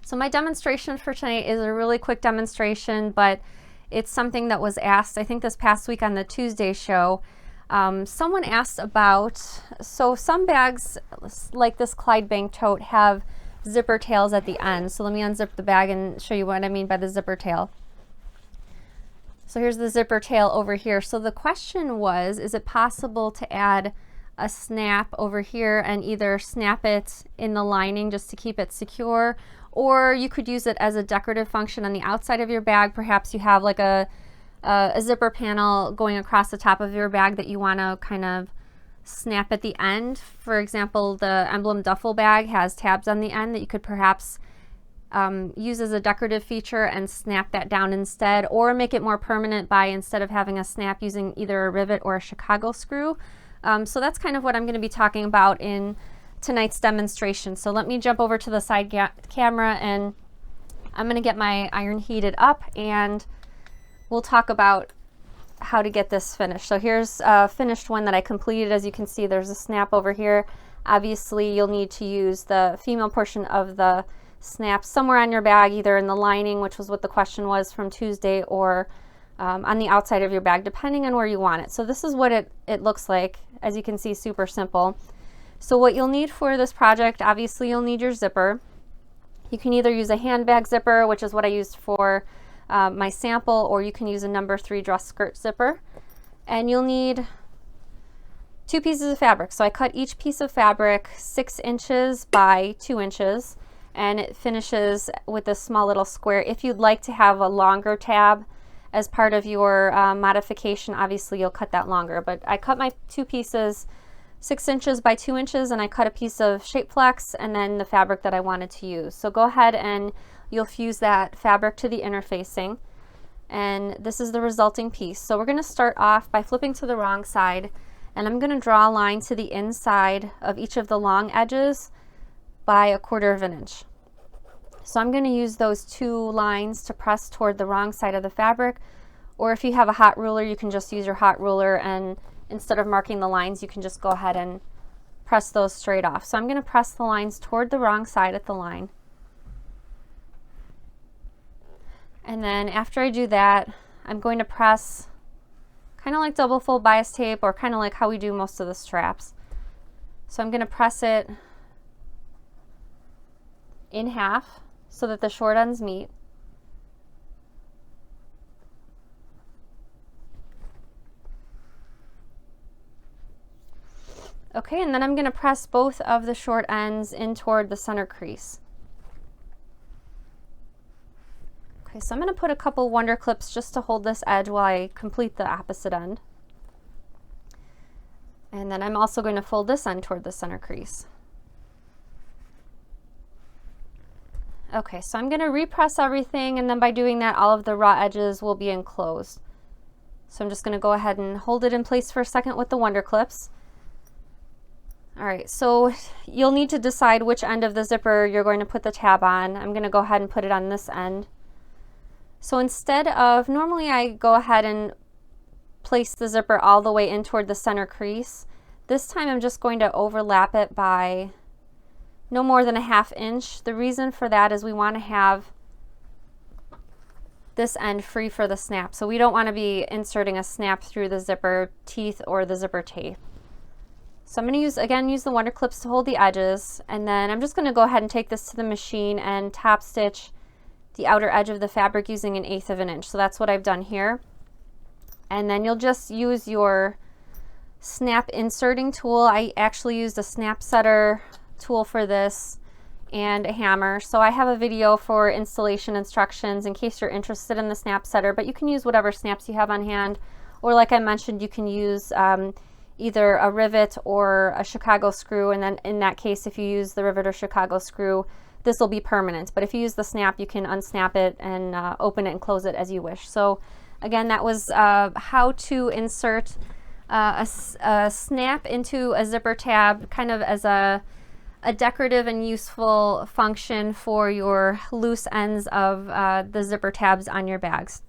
So my demonstration for tonight is a really quick demonstration, but it's something that was asked, I think this past week on the Tuesday show. Someone asked about, so some bags like this Clydebank tote have zipper tails at the end. So let me unzip the bag and show you what I mean by the zipper tail. So here's the zipper tail over here. So the question was, is it possible to add a snap over here and either snap it in the lining just to keep it secure, or you could use it as a decorative function on the outside of your bag. Perhaps you have like a zipper panel going across the top of your bag that you want to kind of snap at the end. For example, the Emblem duffel bag has tabs on the end that you could perhaps use as a decorative feature and snap that down instead, or make it more permanent by, instead of having a snap, using either a rivet or a Chicago screw. So that's kind of what I'm going to be talking about in tonight's demonstration. So let me jump over to the side camera, and I'm going to get my iron heated up and we'll talk about how to get this finished. So here's a finished one that I completed. As you can see, there's a snap over here. Obviously you'll need to use the female portion of the snap somewhere on your bag, either in the lining, which was what the question was from Tuesday, or on the outside of your bag, depending on where you want it. So this is what it looks like. As you can see, super simple. So what you'll need for this project, obviously you'll need your zipper. You can either use a handbag zipper, which is what I used for my sample, or you can use a number 3 dress skirt zipper. And you'll need 2 pieces of fabric. So I cut each piece of fabric 6 inches by 2 inches, and it finishes with this small little square. If you'd like to have a longer tab as part of your modification, obviously you'll cut that longer, but I cut my 2 pieces 6 inches by 2 inches, and I cut a piece of Shapeflex and then the fabric that I wanted to use. So go ahead and you'll fuse that fabric to the interfacing, and this is the resulting piece. So we're going to start off by flipping to the wrong side, and I'm going to draw a line to the inside of each of the long edges by 1/4 inch. So I'm going to use those 2 lines to press toward the wrong side of the fabric, or if you have a hot ruler, you can just use your hot ruler, and instead of marking the lines, you can just go ahead and press those straight off. So I'm going to press the lines toward the wrong side at the line. And then after I do that, I'm going to press kind of like double fold bias tape, or kind of like how we do most of the straps. So I'm going to press it in half so that the short ends meet. Okay, and then I'm going to press both of the short ends in toward the center crease. Okay, so I'm going to put a couple wonder clips just to hold this edge while I complete the opposite end. And then I'm also going to fold this end toward the center crease. Okay, so I'm going to repress everything, and then by doing that, all of the raw edges will be enclosed. So I'm just going to go ahead and hold it in place for a second with the wonder clips. All right, so you'll need to decide which end of the zipper you're going to put the tab on. I'm going to go ahead and put it on this end. So instead of, normally I go ahead and place the zipper all the way in toward the center crease. This time I'm just going to overlap it by no more than 1/2 inch. The reason for that is we want to have this end free for the snap. So we don't want to be inserting a snap through the zipper teeth or the zipper tape. So I'm going to use the wonder clips to hold the edges, and then I'm just going to go ahead and take this to the machine and top stitch the outer edge of the fabric using 1/8 inch. So that's what I've done here. And then you'll just use your snap inserting tool. I actually used a snap setter tool for this and a hammer. So I have a video for installation instructions in case you're interested in the snap setter, but you can use whatever snaps you have on hand, or like I mentioned, you can use either a rivet or a Chicago screw, and then in that case, if you use the rivet or Chicago screw, this will be permanent. But if you use the snap, you can unsnap it and open it and close it as you wish. So again, that was how to insert a snap into a zipper tab, kind of as a decorative and useful function for your loose ends of the zipper tabs on your bags.